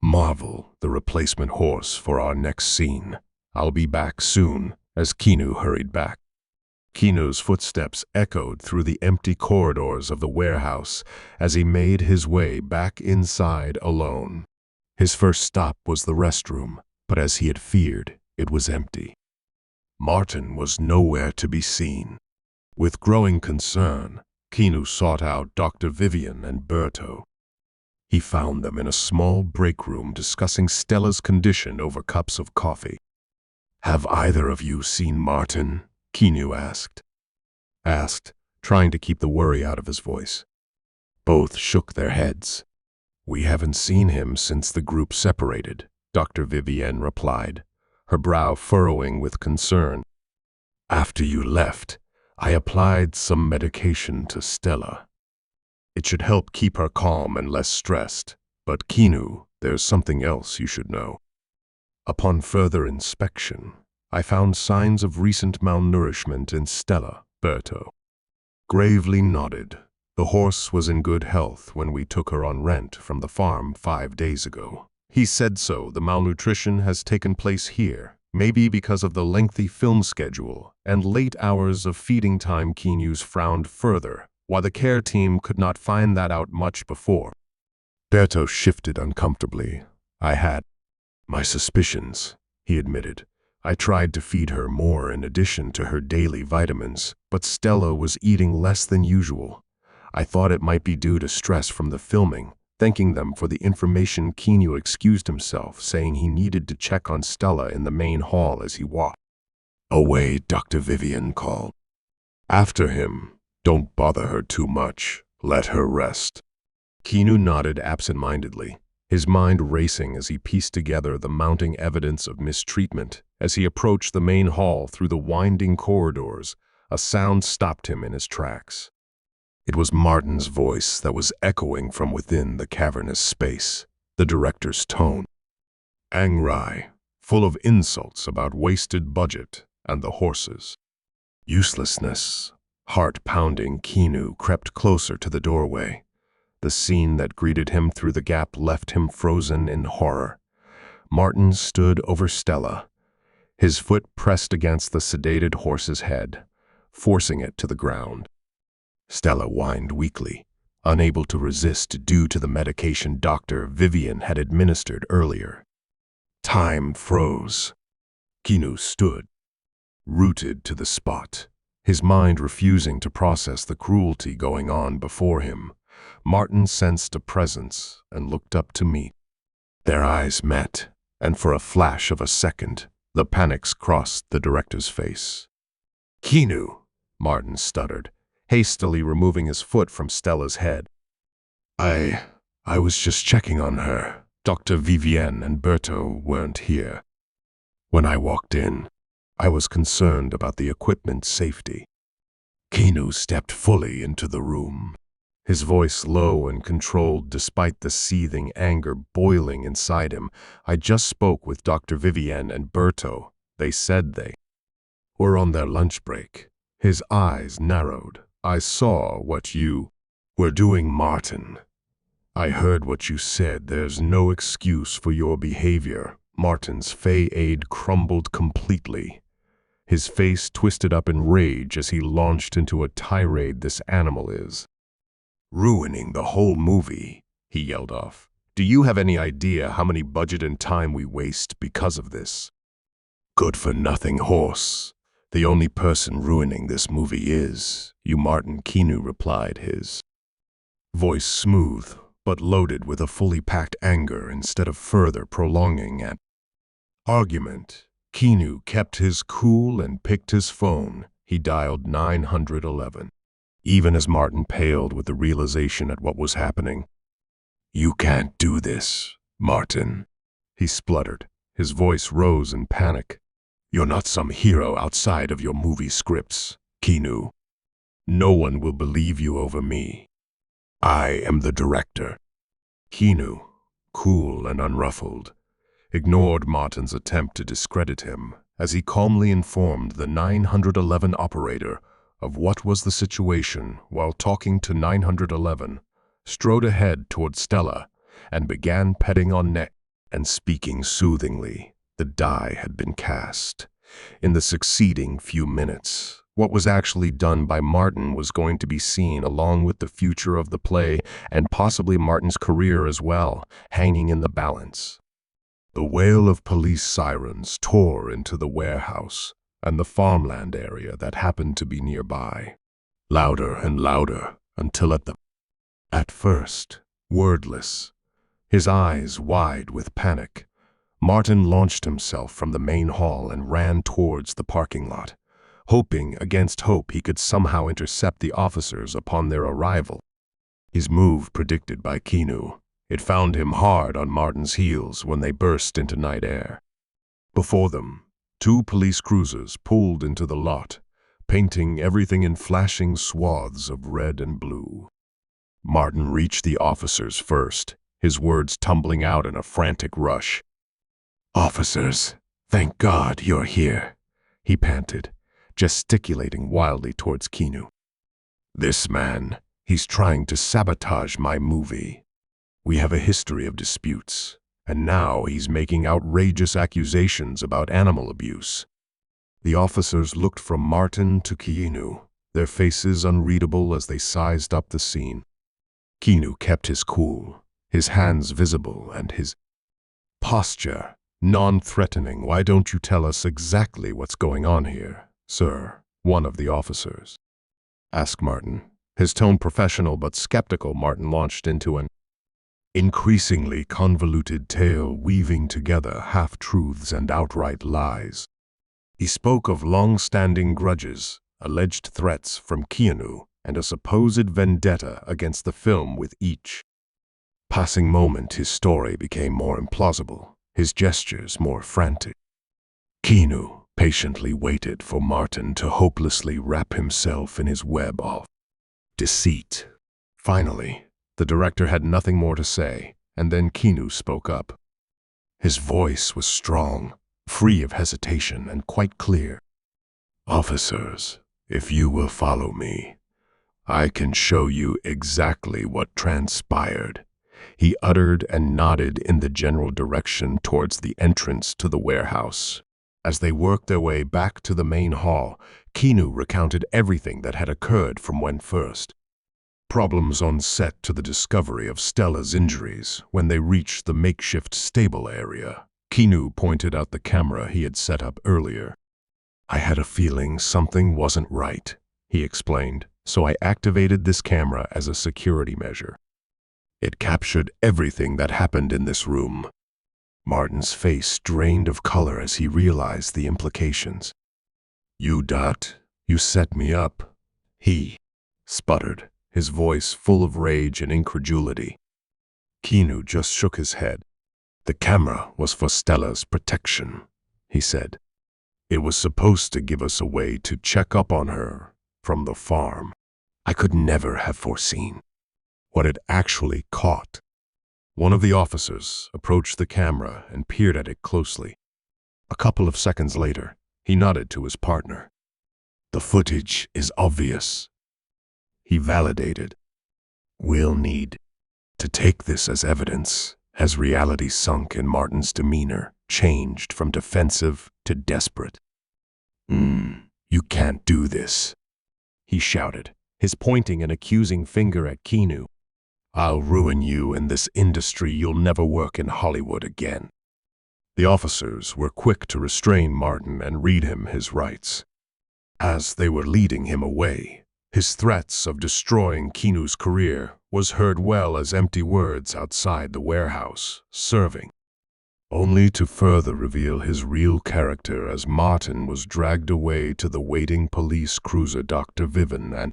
Marvel, the replacement horse, for our next scene. I'll be back soon. As Keanu hurried back, Keanu's footsteps echoed through the empty corridors of the warehouse as he made his way back inside alone. His first stop was the restroom, but as he had feared, it was empty. Martin was nowhere to be seen. With growing concern, Keanu sought out Dr. Vivienne and Berto. He found them in a small break room discussing Stella's condition over cups of coffee. Have either of you seen Martin? Keanu asked, trying to keep the worry out of his voice. Both shook their heads. We haven't seen him since the group separated, Dr. Vivienne replied, her brow furrowing with concern. After you left, I applied some medication to Stella. It should help keep her calm and less stressed. But Keanu, there's something else you should know. Upon further inspection, I found signs of recent malnourishment in Stella. Berto gravely nodded. The horse was in good health when we took her on rent from the farm 5 days ago. He said so. The malnutrition has taken place here, maybe because of the lengthy film schedule and late hours of feeding time. Keanu's frowned further, while the care team could not find that out much before. Berto shifted uncomfortably. I had my suspicions, he admitted. I tried to feed her more in addition to her daily vitamins, but Stella was eating less than usual. I thought it might be due to stress from the filming. Thanking them for the information, Keanu excused himself, saying he needed to check on Stella in the main hall as he walked away. Dr. Vivian called after him, "Don't bother her too much. Let her rest." Keanu nodded absent-mindedly, his mind racing as he pieced together the mounting evidence of mistreatment. As he approached the main hall through the winding corridors, a sound stopped him in his tracks. It was Martin's voice that was echoing from within the cavernous space, the director's tone angry, full of insults about wasted budget and the horses' uselessness. Heart-pounding, Keanu crept closer to the doorway. The scene that greeted him through the gap left him frozen in horror. Martin stood over Stella, his foot pressed against the sedated horse's head, forcing it to the ground. Stella whined weakly, unable to resist due to the medication Dr. Vivian had administered earlier. Time froze. Keanu stood, rooted to the spot, his mind refusing to process the cruelty going on before him. Martin sensed a presence and looked up to meet. Their eyes met, and for a flash of a second, the panics crossed the director's face. "Keanu," Martin stuttered, hastily removing his foot from Stella's head. I was just checking on her. Dr. Vivienne and Berto weren't here. When I walked in, I was concerned about the equipment's safety." Keanu stepped fully into the room, his voice low and controlled despite the seething anger boiling inside him. "I just spoke with Dr. Vivienne and Berto. They said they were on their lunch break." His eyes narrowed. "I saw what you were doing, Martin. I heard what you said. There's no excuse for your behavior." Martin's facade crumbled completely, his face twisted up in rage as he launched into a tirade. "This animal is ruining the whole movie," he yelled off. "Do you have any idea how many budget and time we waste because of this good-for-nothing horse? The only person ruining this movie is you, Martin," Keanu replied, his voice smooth but loaded with a fully packed anger. Instead of further prolonging an argument, Keanu kept his cool and picked his phone. He dialed 911. Even as Martin paled with the realization at what was happening. "You can't do this, Martin," he spluttered. His voice rose in panic. "You're not some hero outside of your movie scripts, Keanu. No one will believe you over me. I am the director." Keanu, cool and unruffled, ignored Martin's attempt to discredit him as he calmly informed the 911 operator of what was the situation. While talking to 911, strode ahead toward Stella and began petting on neck and speaking soothingly. The die had been cast. In the succeeding few minutes, what was actually done by Martin was going to be seen along with the future of the play and possibly Martin's career as well, hanging in the balance. The wail of police sirens tore into the warehouse and the farmland area that happened to be nearby, louder and louder until at first, wordless, his eyes wide with panic, Martin launched himself from the main hall and ran towards the parking lot, hoping against hope he could somehow intercept the officers upon their arrival. His move predicted by Keanu. It found him hard on Martin's heels when they burst into night air. Before them, 2 police cruisers pulled into the lot, painting everything in flashing swaths of red and blue. Martin reached the officers first, his words tumbling out in a frantic rush. "Officers, thank God you're here," he panted, gesticulating wildly towards Keanu. "This man, he's trying to sabotage my movie. We have a history of disputes, and now he's making outrageous accusations about animal abuse." The officers looked from Martin to Keanu, their faces unreadable as they sized up the scene. Keanu kept his cool, his hands visible and his posture Non-threatening, why don't you tell us exactly what's going on here, sir? One of the officers asked Martin. His tone professional but skeptical, Martin launched into an increasingly convoluted tale weaving together half-truths and outright lies. He spoke of long-standing grudges, alleged threats from Keanu, and a supposed vendetta against the film. With each passing moment, his story became more implausible, his gestures more frantic. Keanu patiently waited for Martin to hopelessly wrap himself in his web of deceit. Finally, the director had nothing more to say, and then Keanu spoke up. His voice was strong, free of hesitation, and quite clear. "Officers, if you will follow me, I can show you exactly what transpired." He uttered and nodded in the general direction towards the entrance to the warehouse. As they worked their way back to the main hall, Keanu recounted everything that had occurred from when first problems on set to the discovery of Stella's injuries when they reached the makeshift stable area. Keanu pointed out the camera he had set up earlier. "I had a feeling something wasn't right," he explained, "so I activated this camera as a security measure. It captured everything that happened in this room." Martin's face drained of color as he realized the implications. You set me up," he sputtered, his voice full of rage and incredulity. Keanu just shook his head. "The camera was for Stella's protection," he said. "It was supposed to give us a way to check up on her from the farm. I could never have foreseen what it actually caught." One of the officers approached the camera and peered at it closely. A couple of seconds later, he nodded to his partner. "The footage is obvious," he validated. "We'll need to take this as evidence." As reality sunk in, Martin's demeanor changed from defensive to desperate. You can't do this," he shouted, his pointing an accusing finger at Keanu. "I'll ruin you in this industry. You'll never work in Hollywood again." The officers were quick to restrain Martin and read him his rights. As they were leading him away, his threats of destroying Keanu's career was heard well as empty words outside the warehouse, serving only to further reveal his real character as Martin was dragged away to the waiting police cruiser. Dr. Vivian and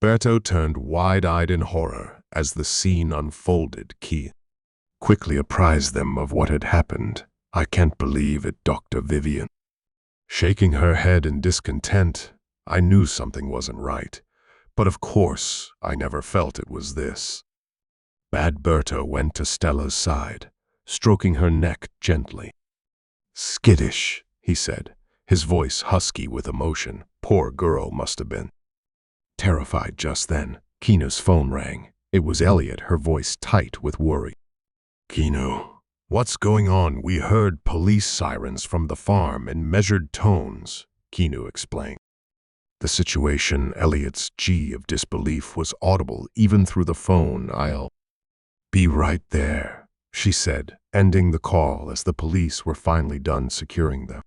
Berto turned wide-eyed in horror as the scene unfolded. Key quickly apprised them of what had happened. "I can't believe it, Dr. Vivian." Shaking her head in discontent, "I knew something wasn't right, but of course I never felt it was this." Bad Berto went to Stella's side, stroking her neck gently. "Skittish," he said, his voice husky with emotion. Poor girl must have been terrified. Just then, Keanu's phone rang. It was Elliot, her voice tight with worry. "Keanu, what's going on?" "We heard police sirens from the farm in measured tones," Keanu explained. The situation, Elliot's G of disbelief, was audible even through the phone. "I'll be right there," she said, ending the call as the police were finally done securing the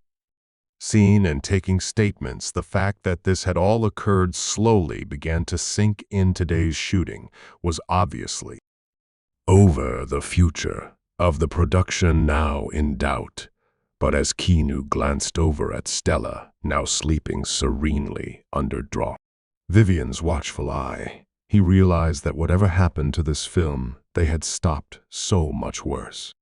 scene and taking statements. The fact that this had all occurred slowly began to sink in. Today's shooting was obviously over. The future of the production now in doubt. But as Keanu glanced over at Stella, now sleeping serenely under Vivian's watchful eye, he realized that whatever happened to this film, they had stopped so much worse.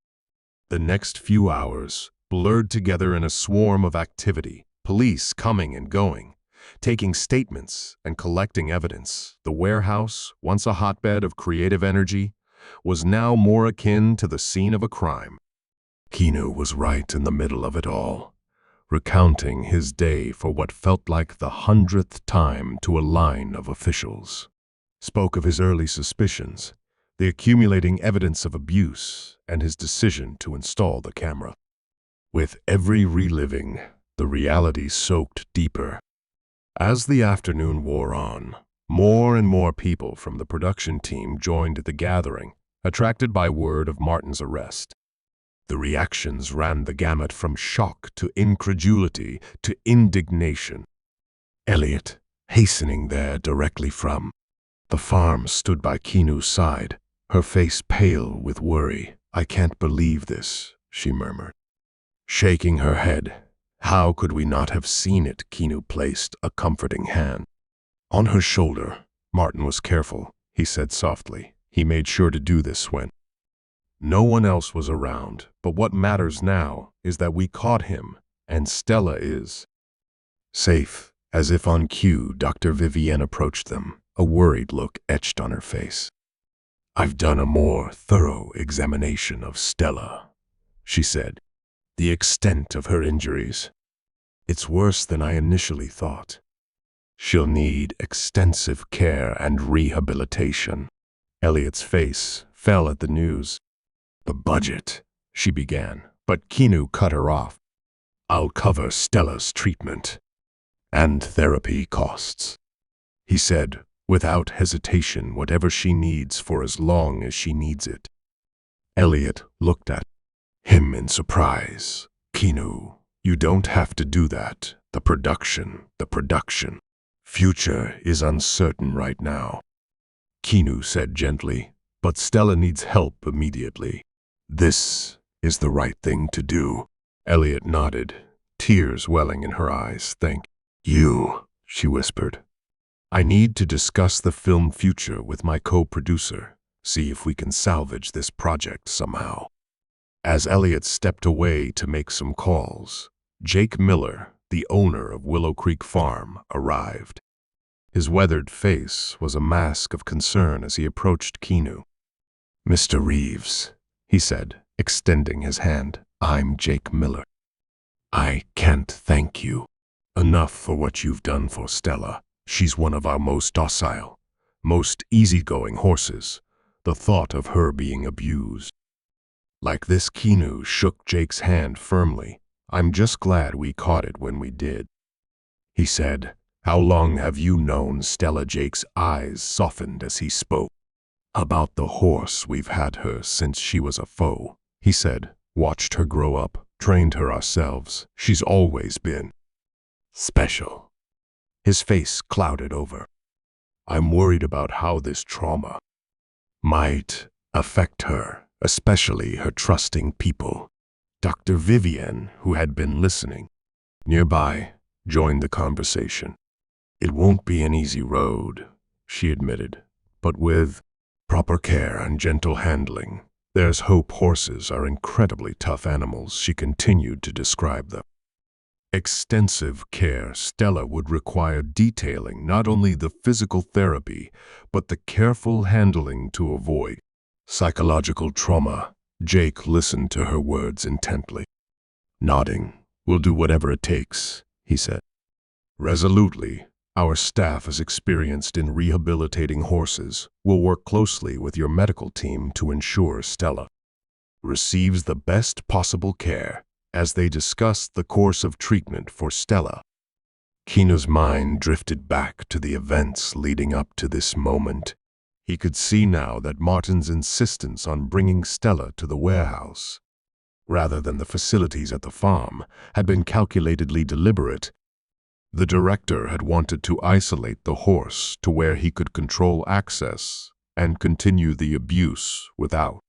The next few hours blurred together in a swarm of activity, police coming and going, taking statements and collecting evidence. The warehouse, once a hotbed of creative energy, was now more akin to the scene of a crime. Keanu was right in the middle of it all, recounting his day for what felt like the 100th time to a line of officials. Spoke of his early suspicions, the accumulating evidence of abuse, and his decision to install the camera. With every reliving, the reality soaked deeper. As the afternoon wore on, more and more people from the production team joined the gathering, attracted by word of Martin's arrest. The reactions ran the gamut from shock to incredulity to indignation. Elliot, hastening there directly from the farm, stood by Keanu's side, her face pale with worry. "I can't believe this," she murmured, shaking her head. "How could we not have seen it?" Keanu placed a comforting hand on her shoulder. "Martin was careful," he said softly. "He made sure to do this when no one else was around. But what matters now is that we caught him, and Stella is safe." As if on cue, Dr. Vivienne approached them, a worried look etched on her face. "I've done a more thorough examination of Stella," she said. "The extent of her injuries, it's worse than I initially thought. She'll need extensive care and rehabilitation." Elliot's face fell at the news. "The budget," she began, but Keanu cut her off. "I'll cover Stella's treatment and therapy costs," he said, without hesitation. "Whatever she needs for as long as she needs it." Elliot looked at him in surprise. "Keanu, you don't have to do that. The production future is uncertain right now," Keanu said gently, "but Stella needs help immediately. This is the right thing to do." Elliot nodded, tears welling in her eyes. "Thank you," she whispered. "I need to discuss the film future with my co-producer, see if we can salvage this project somehow." As Elliot stepped away to make some calls, Jake Miller, the owner of Willow Creek Farm, arrived. His weathered face was a mask of concern as he approached Keanu. "Mr. Reeves," he said, extending his hand, "I'm Jake Miller. I can't thank you enough for what you've done for Stella. She's one of our most docile, most easygoing horses. The thought of her being abused like this—" Keanu shook Jake's hand firmly. "I'm just glad we caught it when we did," he said. "How long have you known Stella?" Jake's eyes softened as he spoke. "About the horse, we've had her since she was a foal," he said. "Watched her grow up, trained her ourselves. She's always been special." His face clouded over. "I'm worried about how this trauma might affect her, especially her trusting people." Dr. Vivienne, who had been listening nearby, joined the conversation. "It won't be an easy road," she admitted, "but with proper care and gentle handling, there's hope. Horses are incredibly tough animals." She continued to describe the extensive care Stella would require, detailing not only the physical therapy, but the careful handling to avoid psychological trauma. Jake listened to her words intently, nodding. "We'll do whatever it takes," he said resolutely. "Our staff is experienced in rehabilitating horses. We'll work closely with your medical team to ensure Stella receives the best possible care." As they discussed the course of treatment for Stella, Keanu's mind drifted back to the events leading up to this moment. He could see now that Martin's insistence on bringing Stella to the warehouse, rather than the facilities at the farm, had been calculatedly deliberate. The director had wanted to isolate the horse to where he could control access and continue the abuse without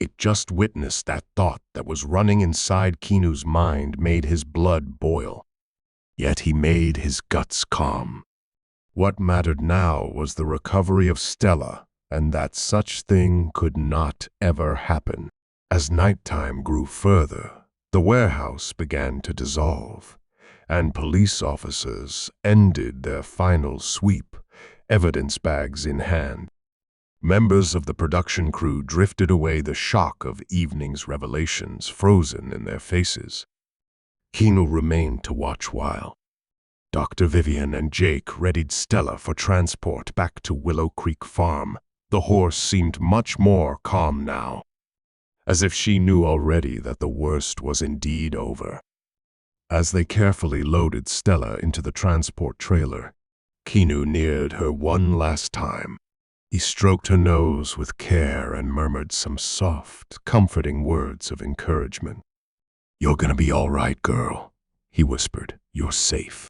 it. Just witnessed that thought that was running inside Keanu's mind made his blood boil. Yet he made his guts calm. What mattered now was the recovery of Stella, and that such thing could not ever happen. As nighttime grew further, the warehouse began to dissolve, and police officers ended their final sweep, evidence bags in hand. Members of the production crew drifted away, the shock of evening's revelations frozen in their faces. Keanu remained to watch while Dr. Vivienne and Jake readied Stella for transport back to Willow Creek Farm. The horse seemed much more calm now, as if she knew already that the worst was indeed over. As they carefully loaded Stella into the transport trailer, Keanu neared her one last time. He stroked her nose with care and murmured some soft, comforting words of encouragement. "You're gonna be all right, girl," he whispered. "You're safe."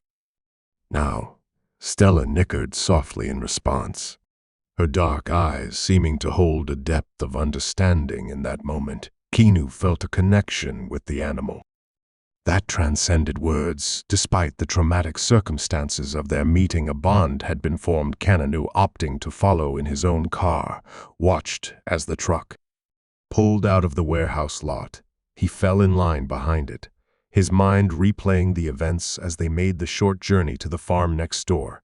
Now, Stella nickered softly in response, her dark eyes seeming to hold a depth of understanding in that moment. Keanu felt a connection with the animal that transcended words. Despite the traumatic circumstances of their meeting, a bond had been formed. Keanu, opting to follow in his own car, watched as the truck pulled out of the warehouse lot. He fell in line behind it, his mind replaying the events as they made the short journey to the farm next door.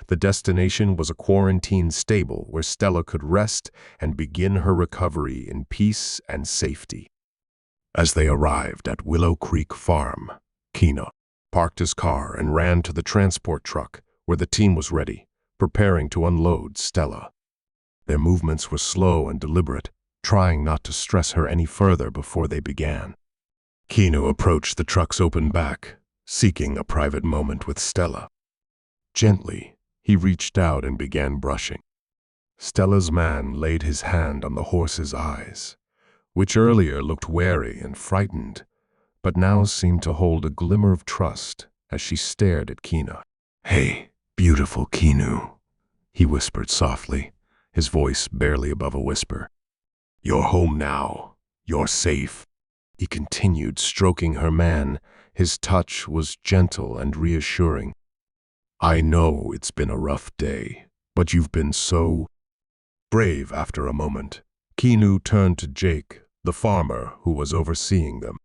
The destination was a quarantine stable where Stella could rest and begin her recovery in peace and safety. As they arrived at Willow Creek Farm, Keanu parked his car and ran to the transport truck where the team was ready, preparing to unload Stella. Their movements were slow and deliberate, trying not to stress her any further before they began. Keanu approached the truck's open back, seeking a private moment with Stella. Gently, he reached out and began brushing. Stella's man laid his hand on the horse's eyes, which earlier looked wary and frightened, but now seemed to hold a glimmer of trust as she stared at Keanu. "Hey, beautiful Keanu," he whispered softly, his voice barely above a whisper. "You're home now. You're safe." He continued stroking her man. His touch was gentle and reassuring. "I know it's been a rough day, but you've been so brave." After a moment, Keanu turned to Jake, the farmer who was overseeing them.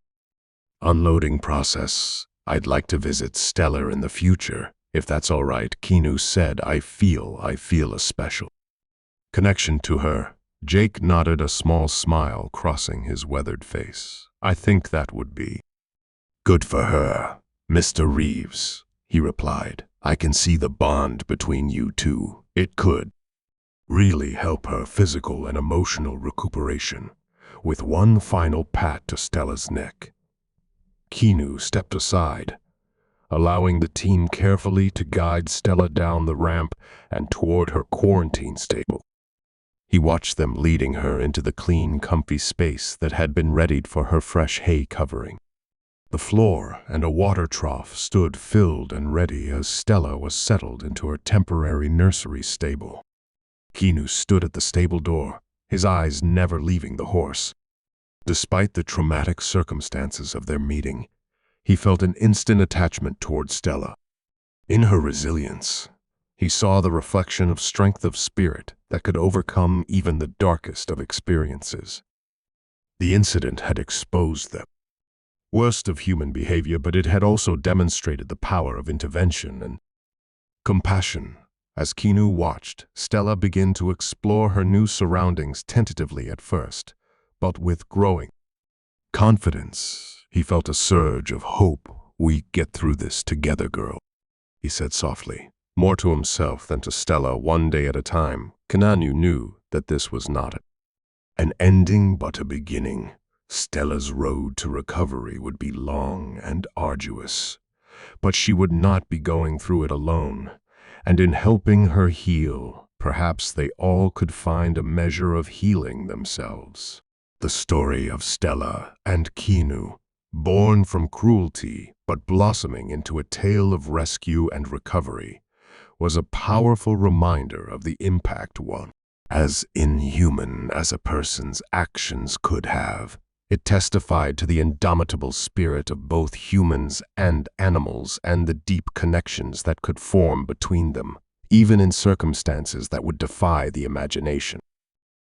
"Unloading process. I'd like to visit Stella in the future, if that's all right," Keanu said. I feel a special connection to her." Jake nodded, a small smile crossing his weathered face. "I think that would be good for her, Mr. Reeves," he replied. "I can see the bond between you two. It could really help her physical and emotional recuperation." With one final pat to Stella's neck, Keanu stepped aside, allowing the team carefully to guide Stella down the ramp and toward her quarantine stable. He watched them leading her into the clean, comfy space that had been readied for her fresh hay covering. The floor and a water trough stood filled and ready as Stella was settled into her temporary nursery stable. Keanu stood at the stable door, his eyes never leaving the horse. Despite the traumatic circumstances of their meeting, he felt an instant attachment toward Stella. In her resilience, he saw the reflection of strength of spirit that could overcome even the darkest of experiences. The incident had exposed the worst of human behavior, but it had also demonstrated the power of intervention and compassion. As Keanu watched, Stella began to explore her new surroundings tentatively at first, but with growing confidence. He felt a surge of hope. "We get through this together, girl," he said softly, more to himself than to Stella. One day at a time, Keanu knew that this was not an ending but a beginning. Stella's road to recovery would be long and arduous, but she would not be going through it alone. And in helping her heal, perhaps they all could find a measure of healing themselves. The story of Stella and Keanu, born from cruelty but blossoming into a tale of rescue and recovery, was a powerful reminder of the impact one as inhuman as a person's actions could have. It testified to the indomitable spirit of both humans and animals and the deep connections that could form between them, even in circumstances that would defy the imagination.